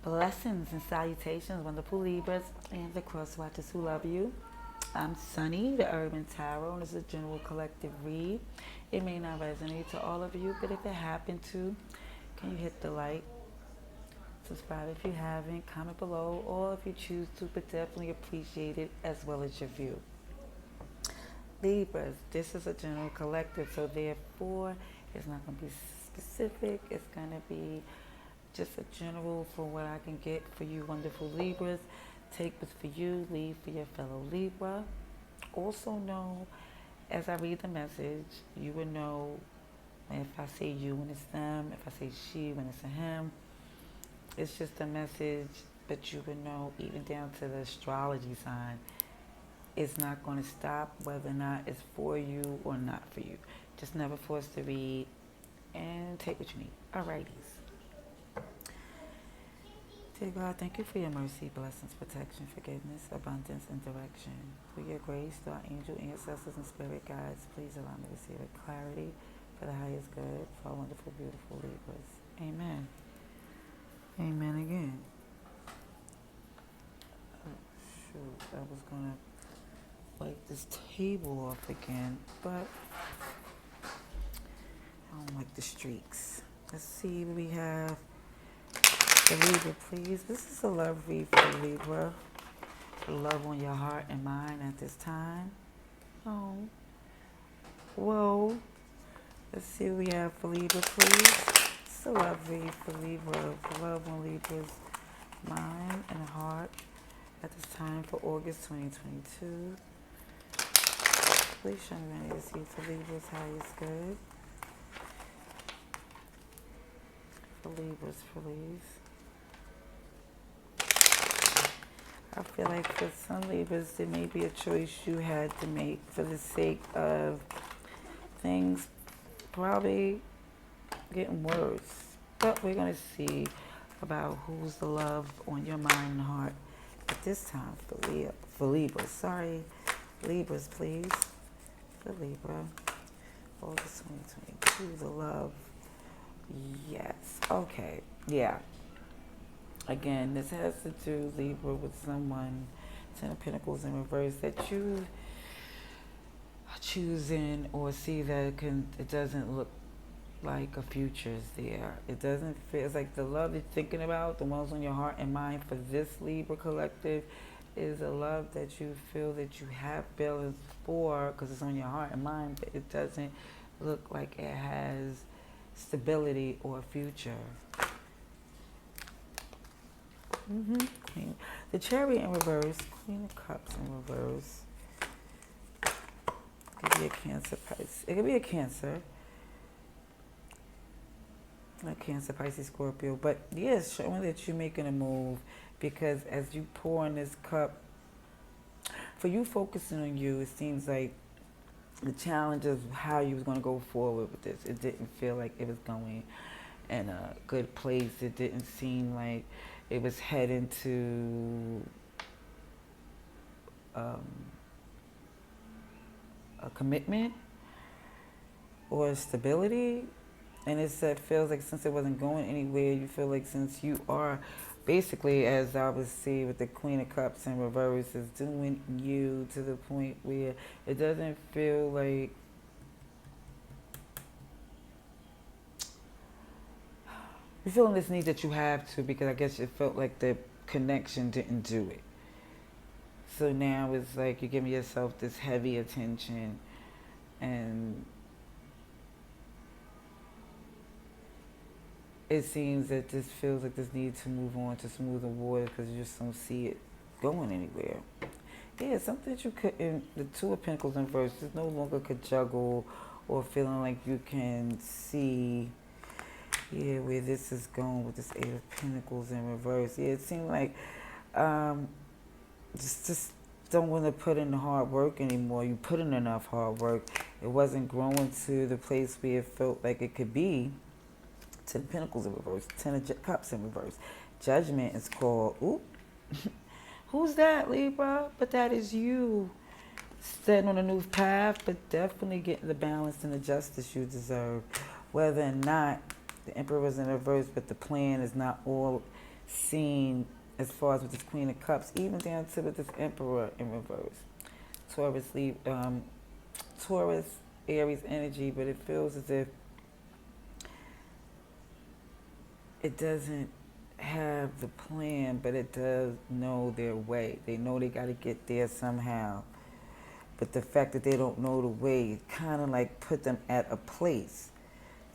Blessings and salutations, wonderful Libras and the cross watchers who love you. I'm Sunny, the Urban Tarot, and it's a general collective read. It may not resonate to all of you, but if it happened to, can you hit the like, subscribe if you haven't, comment below, or if you choose to, but definitely appreciate it as well as your view. Libras, this is a general collective, so therefore it's not going to be specific. It's going to be just a general for what I can get for you wonderful Libras. Take what's for you, leave for your fellow Libra. Also know, as I read the message, you will know if I say you when it's them, if I say she when it's a him. It's just a message, but you will know even down to the astrology sign. It's not going to stop whether or not it's for you or not for you. Just never force to read and take what you need. Alrighties. Dear God, thank you for your mercy, blessings, protection, forgiveness, abundance, and direction. For your grace, through our angel ancestors and spirit guides, please allow me to see with clarity for the highest good for our wonderful, beautiful Libras. Amen. Amen again. Oh, shoot. I was going to wipe this table off again, but I don't like the streaks. Let's see what we have. The Libra, please. This is a love read for the Libra. Love on your heart and mind at this time. Oh. Whoa. Let's see what we have for Libra, please. It's a love read for Libra. Love on Libra's mind and heart at this time for August 2022. Please show me what I need to see for Libra's highest good. For Libras, please. I feel like for some Libras, there may be a choice you had to make for the sake of things probably getting worse. But we're going to see about who's the love on your mind and heart at this time for Libra. Sorry, Libras, please. For Libra, August 2022, the love. Yes. Okay. Yeah. Again, this has to do, Libra, with someone, Ten of Pentacles in reverse, that you are choosing or see that it doesn't look like a future is there. It doesn't feel, it's like the love you're thinking about, the ones on your heart and mind for this Libra collective, is a love that you feel that you have feelings for because it's on your heart and mind, but it doesn't look like it has stability or future. Queen. The Chariot in reverse, Queen of Cups in reverse. It could be a Cancer, Pisces. It could be a Cancer. Like Cancer, Pisces, Scorpio. But yes, showing that you're making a move because as you pour in this cup, for you focusing on you, it seems like the challenge of how you was going to go forward with this. It didn't feel like it was going in a good place. It didn't seem like it was heading to a commitment or stability. And it feels like since it wasn't going anywhere, you feel like since you are basically, as I would see with the Queen of Cups in reverse, is doing you to the point where it doesn't feel like you're feeling this need that you have to, because I guess it felt like the connection didn't do it. So now it's like you're giving yourself this heavy attention, and it seems that this feels like this need to move on to smoother water because you just don't see it going anywhere. Yeah, something that you couldn't, the Two of Pentacles in reverse, you no longer could juggle or feeling like you can see where this is going with this Eight of Pentacles in reverse. Yeah, it seemed like just don't want to put in the hard work anymore. You put in enough hard work. It wasn't growing to the place where it felt like it could be. Ten of Pentacles in reverse. Ten of Cups in reverse. Judgment is called. Oop. Who's that, Libra? But that is you. Standing on a new path, but definitely getting the balance and the justice you deserve. Whether or not the Emperor is in reverse, but the plan is not all seen as far as with this Queen of Cups, even down to with this Emperor in reverse. Taurus, Taurus, Aries energy, but it feels as if it doesn't have the plan, but it does know their way. They know they got to get there somehow. But the fact that they don't know the way kind of like put them at a place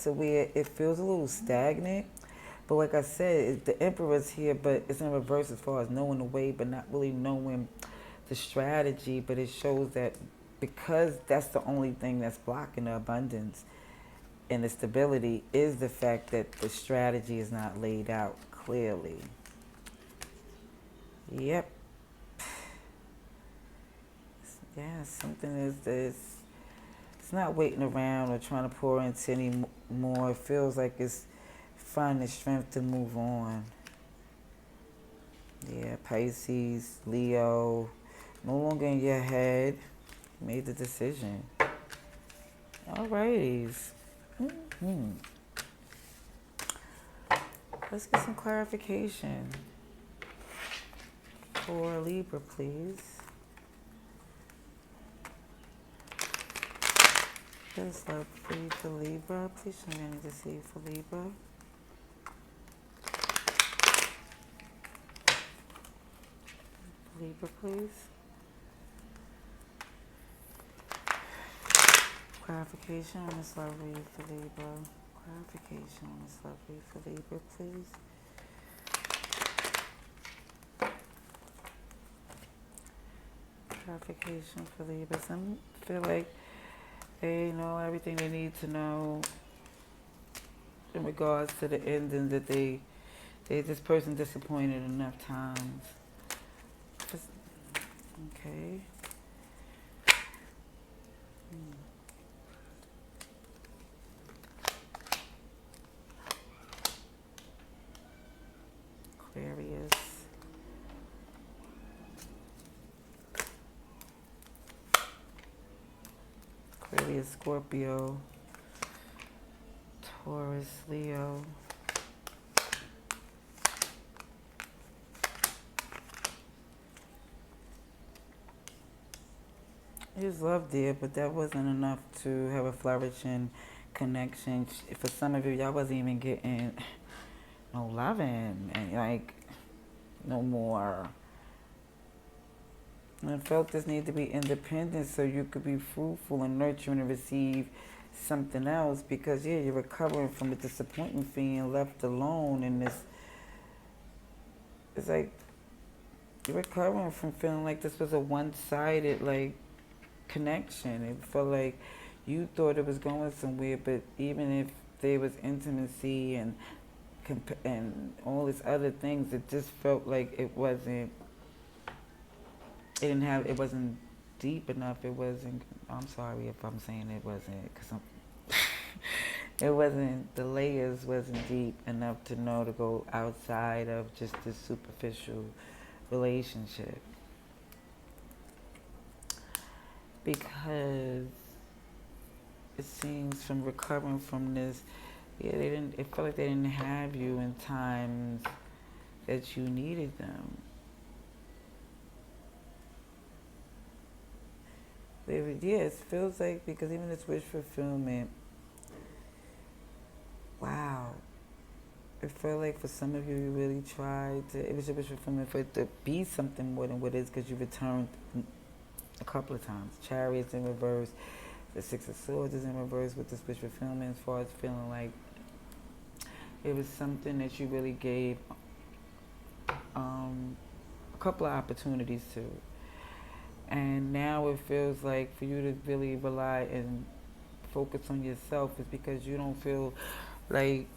to where it feels a little stagnant. But like I said, the Emperor's here, but it's in reverse as far as knowing the way, but not really knowing the strategy. But it shows that because that's the only thing that's blocking the abundance and the stability is the fact that the strategy is not laid out clearly. Yep. Yeah, something is this. It's not waiting around or trying to pour into any more. It feels like it's finding the strength to move on. Yeah, Pisces, Leo, no longer in your head. Made the decision. Alrighties. Mm-hmm. Let's get some clarification for Libra, please. This love free for Libra. Please show me anything to see for Libra. Libra, please. Clarification on this love read for Libra. Clarification on this love read for Libra, please. Clarification for Libra. Some feel like they know everything they need to know in regards to the ending that they this person disappointed enough times. Just, okay. Aquarius. Aquarius, Scorpio, Taurus, Leo. There's love there, but that wasn't enough to have a flourishing connection. For some of you, y'all wasn't even getting no loving and like no more. And I felt this need to be independent so you could be fruitful and nurturing and receive something else because, yeah, you're recovering from the disappointment feeling left alone and this, it's like you're recovering from feeling like this was a one-sided, like, connection. It felt like you thought it was going somewhere, but even if there was intimacy and all these other things, it just felt like it wasn't. It wasn't deep enough. It wasn't. I'm sorry if I'm saying it wasn't, because it wasn't. The layers wasn't deep enough to know to go outside of just this superficial relationship. Because it seems from recovering from this, yeah, it felt like they didn't have you in times that you needed them. It feels like, because even this wish fulfillment, wow. It felt like for some of you, you really tried to, it was your wish fulfillment for it to be something more than what it is, because you returned a couple of times. Chariots in reverse, the Six of Swords is in reverse with this wish fulfillment, as far as feeling like it was something that you really gave a couple of opportunities to. And now it feels like for you to really rely and focus on yourself is because you don't feel like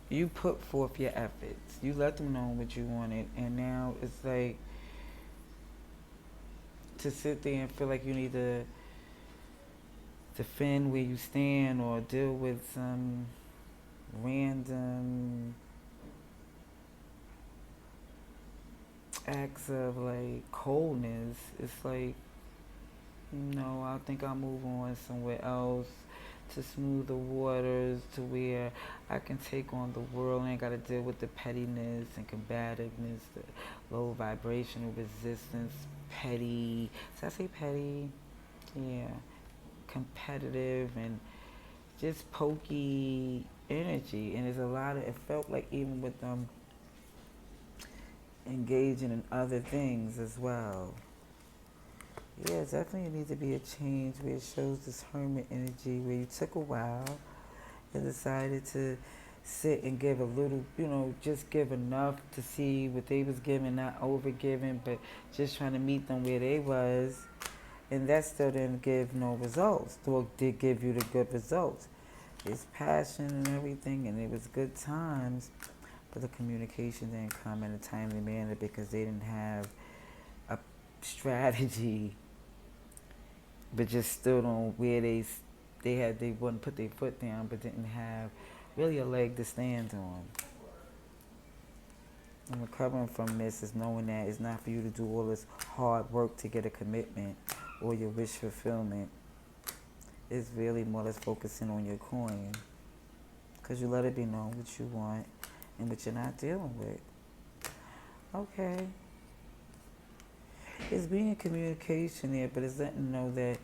you put forth your efforts. You let them know what you wanted, and now it's like to sit there and feel like you need to defend where you stand or deal with some random acts of like coldness. It's like, no, I think I'll move on somewhere else. to smooth the waters to where I can take on the world. I ain't got to deal with the pettiness and combativeness, the low vibrational resistance, petty. Did I say petty? Yeah. Competitive and just pokey energy. And there's a lot of, it felt like even with them engaging in other things as well. Yeah, definitely needs to be a change where it shows this hermit energy where you took a while and decided to sit and give a little, just give enough to see what they was giving, not over giving, but just trying to meet them where they was. And that still didn't give no results. Or did give you the good results. It's passion and everything, and it was good times, but the communication didn't come in a timely manner because they didn't have a strategy, but just stood on where they wouldn't put their foot down, but didn't have really a leg to stand on. And recovering from this is knowing that it's not for you to do all this hard work to get a commitment or your wish fulfillment. It's really more or less focusing on your coin, because you let it be known what you want and what you're not dealing with. Okay. It's being communication there, but it's letting you know that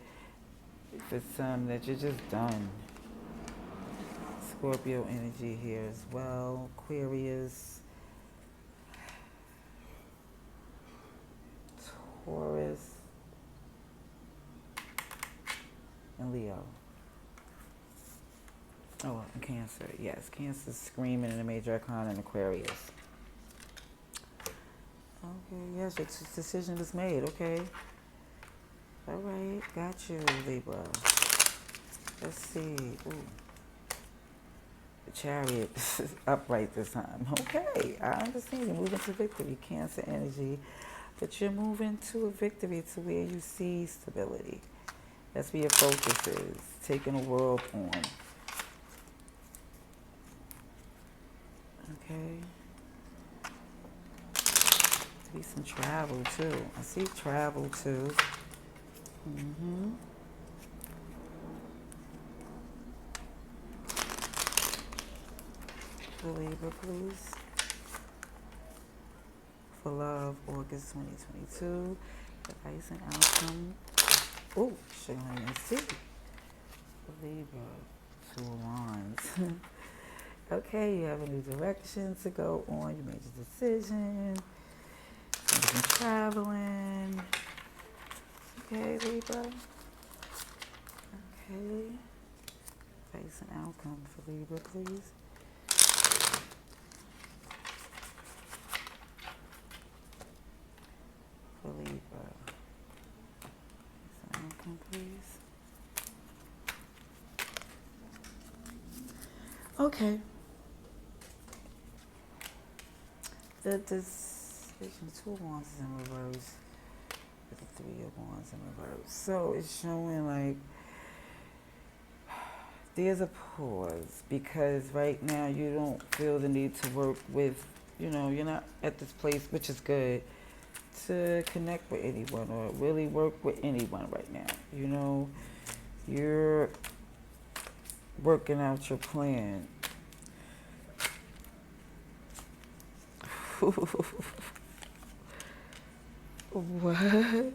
for some that you're just done. Scorpio energy here as well. Aquarius. Taurus. And Leo. Oh, and Cancer. Yes, Cancer's screaming in the major arcana in Aquarius. Okay, yes, your decision was made. Okay. All right, got you, Libra. Let's see. Ooh. The Chariot upright this time. Okay, I understand. You're moving to victory, Cancer energy, but you're moving to a victory to where you see stability. That's where your focus is, taking the world on. Okay. Be some travel too. I see travel too. For Libra, please. For love, August 2022. Advice and outcome. Oh, showing and see. For Libra, 2 of Wands. Okay, you have a new direction to go on. You made your decision. You've been traveling. Okay, Libra. Okay. Face and outcome for Libra, please. For Libra. Face and outcome, please. Okay. The decision, 2 of Wands is in reverse. With the 3 of Wands in reverse. So it's showing like there's a pause because right now you don't feel the need to work with, you're not at this place, which is good, to connect with anyone or really work with anyone right now. You're working out your plan. What?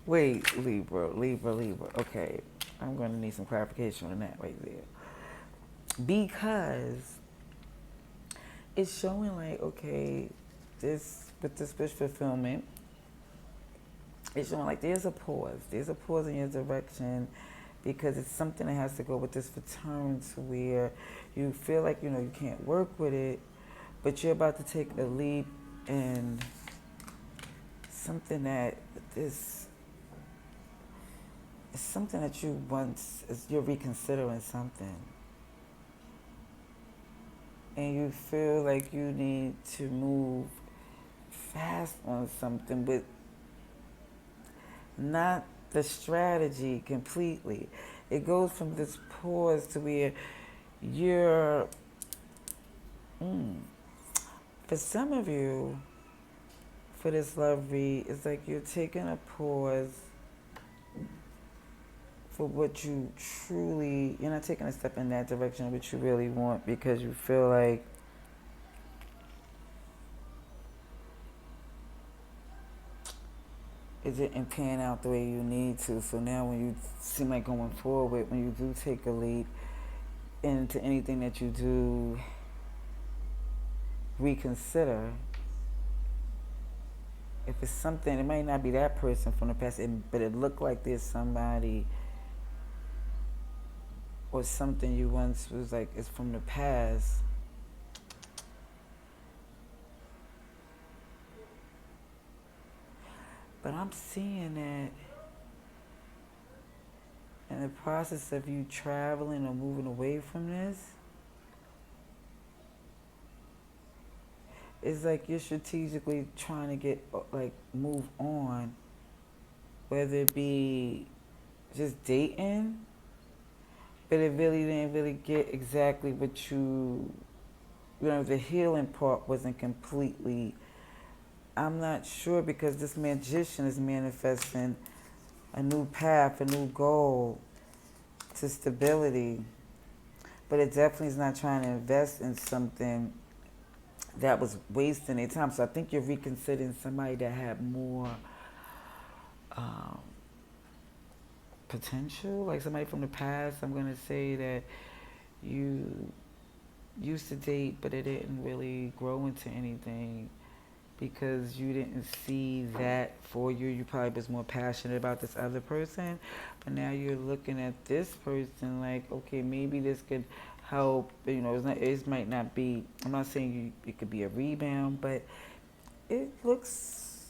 Wait, Libra. Okay, I'm going to need some clarification on that right there. Because it's showing like, okay, with this wish fulfillment, it's showing like there's a pause. There's a pause in your direction because it's something that has to go with this return to where you feel like, you can't work with it, but you're about to take a leap in something that is something that you once, you're reconsidering something. And you feel like you need to move fast on something, but not the strategy completely. It goes from this pause to where you're, for some of you, for this love read, it's like you're taking a pause for what you truly, you're not taking a step in that direction of what you really want because you feel like it didn't pan out the way you need to. So now when you seem like going forward, when you do take a leap into anything that you do reconsider, if it's something, it might not be that person from the past, but it looked like there's somebody or something you once was like, it's from the past. But I'm seeing that in the process of you traveling or moving away from this, it's like you're strategically trying to get, like, move on, whether it be just dating, but it really didn't really get exactly what the healing part wasn't completely, I'm not sure, because this magician is manifesting a new path, a new goal to stability, but it definitely is not trying to invest in something that was wasting their time. So I think you're reconsidering somebody that had more um, potential, like somebody from the past. I'm going to say that you used to date, but it didn't really grow into anything because you didn't see that for you. You probably was more passionate about this other person, but now you're looking at this person like, okay, maybe this could help. It might not be, I'm not saying it could be a rebound, but it looks,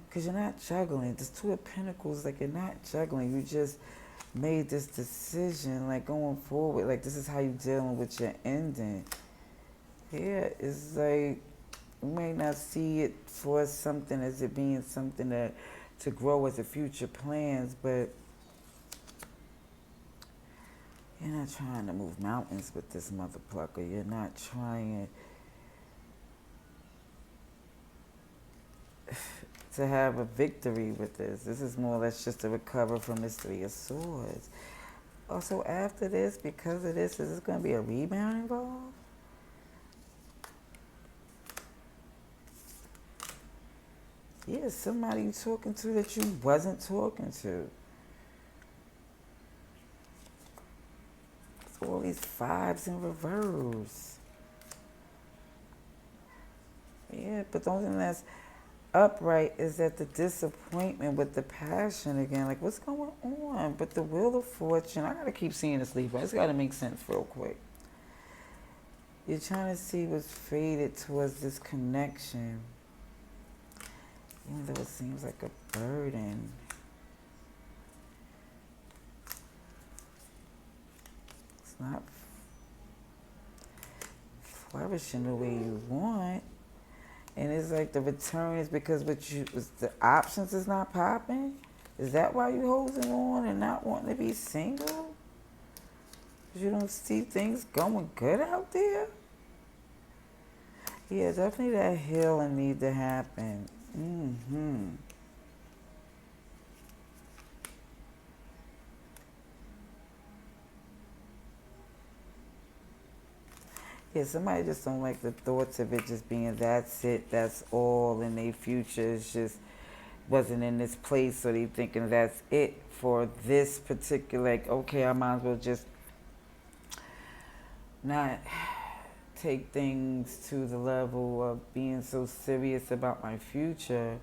because you're not juggling. There's Two of Pentacles, like you're not juggling. You just made this decision, like going forward, like this is how you're dealing with your ending. Yeah, it's like you may not see it for something as it being something that to grow as a future plans, but you're not trying to move mountains with this mother plucker. You're not trying to have a victory with this. This is more or less just to recover from this Three of Swords. Also, after this, because of this, is this going to be a rebound involved? Yeah, somebody you talking to that you wasn't talking to. So all these fives in reverse. Yeah, but the only thing that's upright is that the disappointment with the passion again. Like, what's going on? But the Wheel of Fortune, I got to keep seeing this, Libra. It's got to make sense real quick. You're trying to see what's faded towards this connection. Even though it seems like a burden. It's not flourishing the way you want. And it's like the return is because the options is not popping? Is that why you holding on and not wanting to be single? Because you don't see things going good out there? Yeah, definitely that healing need to happen. Yeah, somebody just don't like the thoughts of it just being that's it, that's all, and their future is just wasn't in this place, so they thinking that's it for this particular, like, okay, I might as well just not take things to the level of being so serious about my future.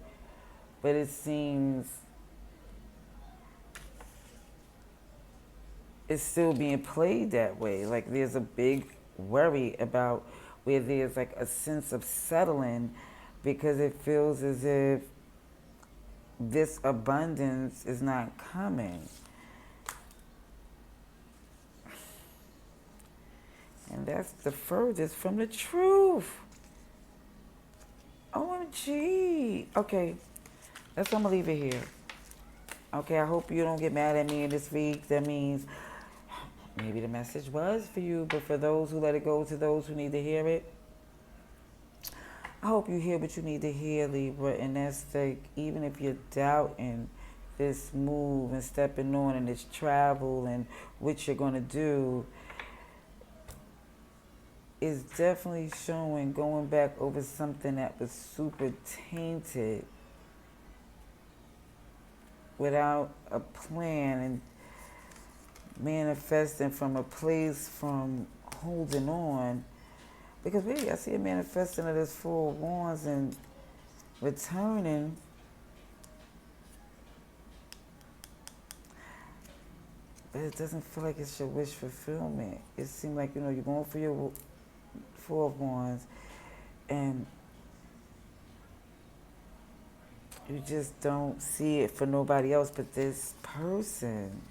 But it seems it's still being played that way. Like there's a big worry about where there's like a sense of settling because it feels as if this abundance is not coming. And that's the furthest from the truth. OMG. Okay, that's why I'm going to leave it here. Okay, I hope you don't get mad at me in this week. That means maybe the message was for you, but for those who let it go, to those who need to hear it, I hope you hear what you need to hear, Libra, and that's like, even if you're doubting this move and stepping on and this travel and what you're going to do, is definitely showing going back over something that was super tainted without a plan and manifesting from a place from holding on. Because really, I see it manifesting of this Four of Wands and returning. But it doesn't feel like it's your wish fulfillment. It seems like, you're going for your Four of Wands and you just don't see it for nobody else but this person.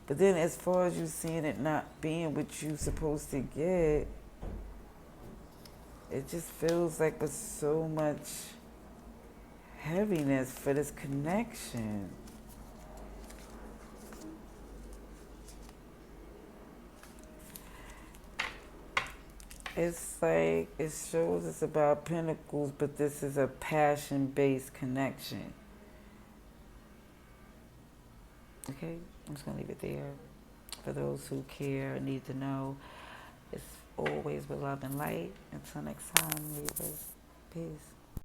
But then as far as you seeing it not being what you're supposed to get, it just feels like with so much heaviness for this connection. It's like it shows it's about pentacles, but this is a passion-based connection. Okay, I'm just going to leave it there. For those who care and need to know, it's always with love and light. Until next time, Libras. Peace.